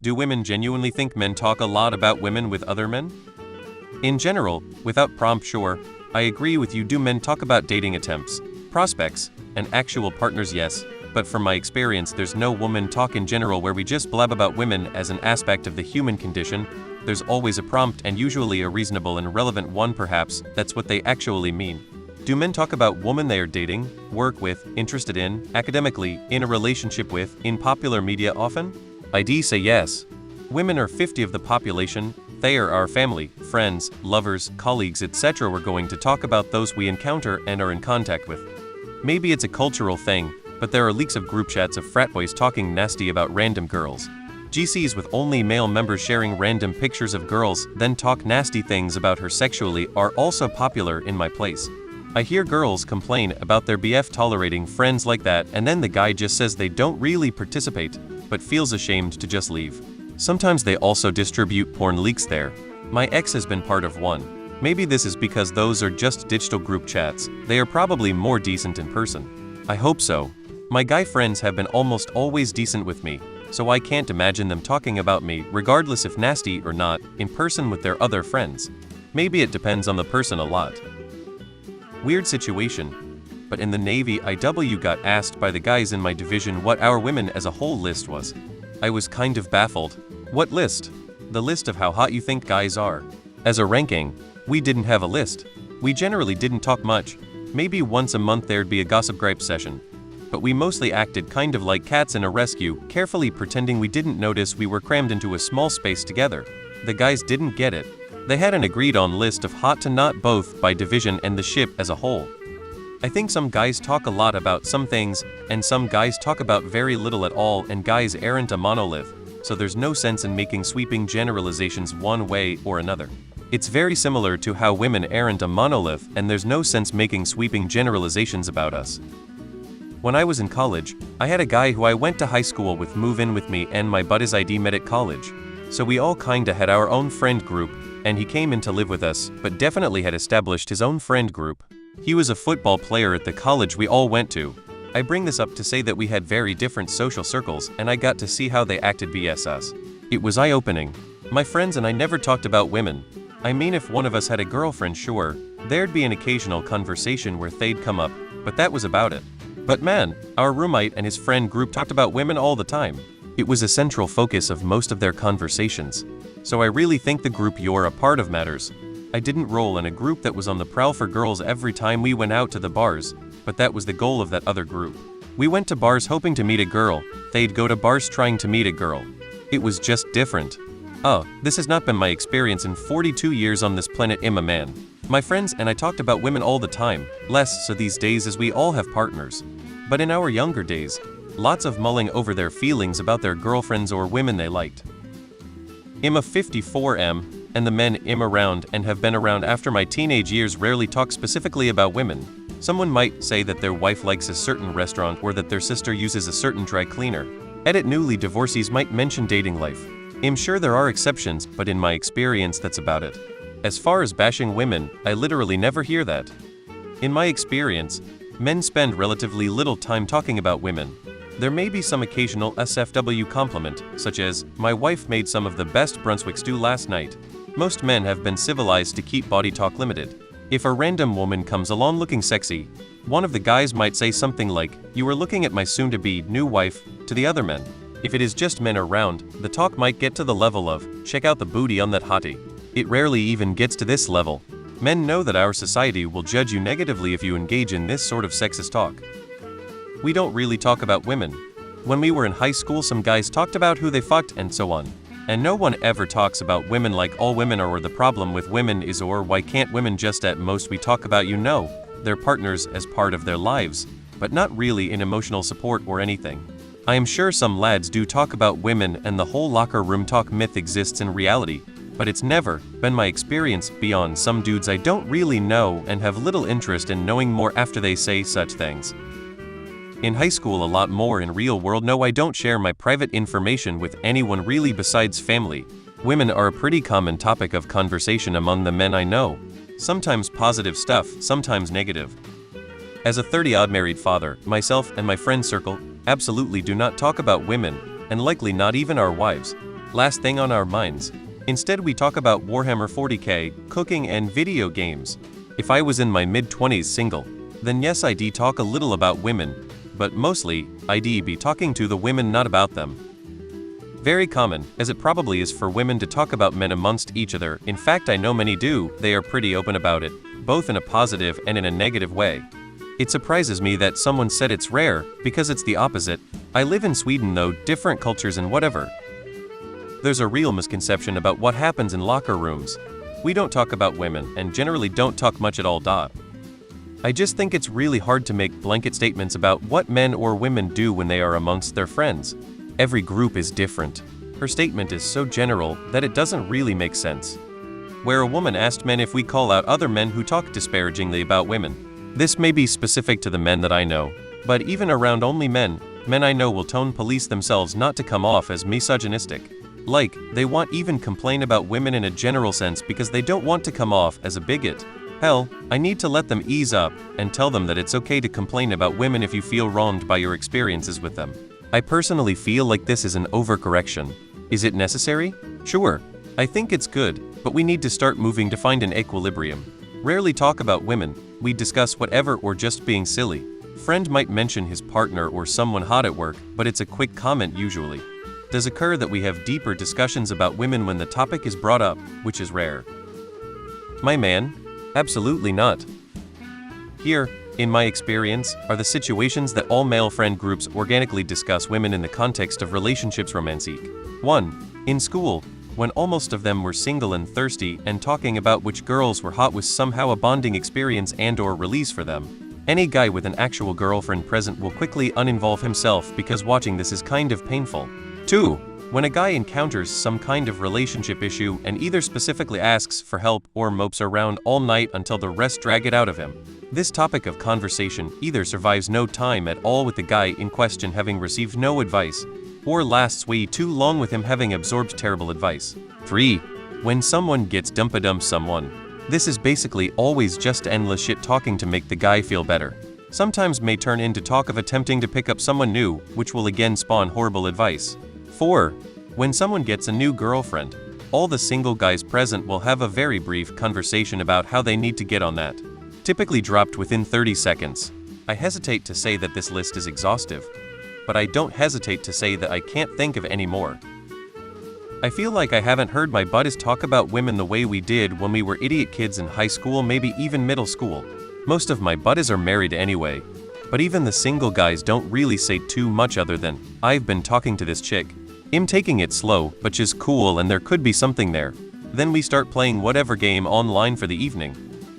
Do women genuinely think men talk a lot about women with other men? In general, without prompt sure, I agree with you. Do men talk about dating attempts, prospects, and actual partners? Yes, but from my experience there's no woman talk in general where we just blab about women as an aspect of the human condition. There's always a prompt and usually a reasonable and relevant one. Perhaps that's what they actually mean. Do men talk about women they are dating, work with, interested in, academically, in a relationship with, in popular media often? I'd say yes. Women are 50% of the population. They are our family, friends, lovers, colleagues, etc. We're going to talk about those we encounter and are in contact with. Maybe it's a cultural thing, but there are leaks of group chats of frat boys talking nasty about random girls. GCs with only male members sharing random pictures of girls, then talk nasty things about her sexually are also popular in my place. I hear girls complain about their BF tolerating friends like that, and then the guy just says they don't really participate, but feels ashamed to just leave. Sometimes they also distribute porn leaks there. My ex has been part of one. Maybe this is because those are just digital group chats. They are probably more decent in person. I hope so. My guy friends have been almost always decent with me, so I can't imagine them talking about me, regardless if nasty or not, in person with their other friends. Maybe it depends on the person a lot. Weird situation, but in the Navy IW got asked by the guys in my division what our women as a whole list was. I was kind of baffled. What list? The list of how hot you think guys are. As a ranking, we didn't have a list. We generally didn't talk much. Maybe once a month there'd be a gossip gripe session. But we mostly acted kind of like cats in a rescue, carefully pretending we didn't notice we were crammed into a small space together. The guys didn't get it. They had an agreed on list of hot to not both by division and the ship as a whole. I think some guys talk a lot about some things, and some guys talk about very little at all, and guys aren't a monolith, so there's no sense in making sweeping generalizations one way or another. It's very similar to how women aren't a monolith, and there's no sense making sweeping generalizations about us. When I was in college, I had a guy who I went to high school with move in with me, and my buddies I'd met at college. So we all kinda had our own friend group, and he came in to live with us, but definitely had established his own friend group. He was a football player at the college we all went to. I bring this up to say that we had very different social circles, and I got to see how they acted vs us. It was eye-opening. My friends and I never talked about women. I mean, if one of us had a girlfriend, sure, there'd be an occasional conversation where they'd come up, but that was about it. But man, our roommate and his friend group talked about women all the time. It was a central focus of most of their conversations. So I really think the group you're a part of matters. I didn't roll in a group that was on the prowl for girls every time we went out to the bars, but that was the goal of that other group. We went to bars hoping to meet a girl, they'd go to bars trying to meet a girl. It was just different. This has not been my experience in 42 years on this planet. I'm a man. My friends and I talked about women all the time, less so these days as we all have partners. But in our younger days, lots of mulling over their feelings about their girlfriends or women they liked. I'm a 54M, and the men I'm around and have been around after my teenage years rarely talk specifically about women. Someone might say that their wife likes a certain restaurant or that their sister uses a certain dry cleaner. Newly divorcees might mention dating life. I'm sure there are exceptions, but in my experience that's about it. As far as bashing women, I literally never hear that. In my experience, men spend relatively little time talking about women. There may be some occasional SFW compliment, such as, "My wife made some of the best Brunswick stew last night." Most men have been civilized to keep body talk limited. If a random woman comes along looking sexy, one of the guys might say something like, "You were looking at my soon-to-be new wife," to the other men. If it is just men around, the talk might get to the level of, "Check out the booty on that hottie." It rarely even gets to this level. Men know that our society will judge you negatively if you engage in this sort of sexist talk. We don't really talk about women. When we were in high school, some guys talked about who they fucked and so on. And no one ever talks about women like all women are, or the problem with women is, or why can't women just. At most we talk about, their partners as part of their lives, but not really in emotional support or anything. I am sure some lads do talk about women, and the whole locker room talk myth exists in reality, but it's never been my experience beyond some dudes I don't really know and have little interest in knowing more after they say such things. In high school, a lot more. In real world, no, I don't share my private information with anyone really besides family. Women are a pretty common topic of conversation among the men I know. Sometimes positive stuff, sometimes negative. As a 30-odd married father, myself and my friend circle absolutely do not talk about women, and likely not even our wives. last thing on our minds. Instead, we talk about Warhammer 40k, cooking, and video games. If I was in my mid-20s single, then yes, I'd talk a little about women, but mostly, I'd be talking to the women, not about them. Very common, as it probably is for women to talk about men amongst each other. In fact, I know many do. They are pretty open about it, both in a positive and in a negative way. It surprises me that someone said it's rare, because it's the opposite. I live in Sweden though, different cultures and whatever. There's a real misconception about what happens in locker rooms. We don't talk about women, and generally don't talk much at all. I just think it's really hard to make blanket statements about what men or women do when they are amongst their friends. Every group is different. Her statement is so general that it doesn't really make sense. Where a woman asked men if we call out other men who talk disparagingly about women. This may be specific to the men that I know, but even around only men I know will tone police themselves not to come off as misogynistic. Like, they won't even complain about women in a general sense because they don't want to come off as a bigot. Hell, I need to let them ease up and tell them that it's okay to complain about women if you feel wronged by your experiences with them. I personally feel like this is an overcorrection. Is it necessary? Sure. I think it's good, but we need to start moving to find an equilibrium. Rarely talk about women, we discuss whatever or just being silly. Friend might mention his partner or someone hot at work, but it's a quick comment usually. Does occur that we have deeper discussions about women when the topic is brought up, which is rare. My man? Absolutely not. Here, in my experience, are the situations that all male friend groups organically discuss women in the context of relationships romantique. 1. In school, when almost of them were single and thirsty and talking about which girls were hot was somehow a bonding experience and/or release for them. Any guy with an actual girlfriend present will quickly uninvolve himself because watching this is kind of painful. 2. When a guy encounters some kind of relationship issue and either specifically asks for help or mopes around all night until the rest drag it out of him. This topic of conversation either survives no time at all with the guy in question having received no advice, or lasts way too long with him having absorbed terrible advice. 3. When someone gets dump someone. This is basically always just endless shit talking to make the guy feel better. Sometimes may turn into talk of attempting to pick up someone new, which will again spawn horrible advice. 4. When someone gets a new girlfriend, all the single guys present will have a very brief conversation about how they need to get on that. Typically dropped within 30 seconds. I hesitate to say that this list is exhaustive, but I don't hesitate to say that I can't think of any more. I feel like I haven't heard my buddies talk about women the way we did when we were idiot kids in high school, maybe even middle school. Most of my buddies are married anyway, but even the single guys don't really say too much other than, I've been talking to this chick. I'm taking it slow, but she's cool and there could be something there. Then we start playing whatever game online for the evening.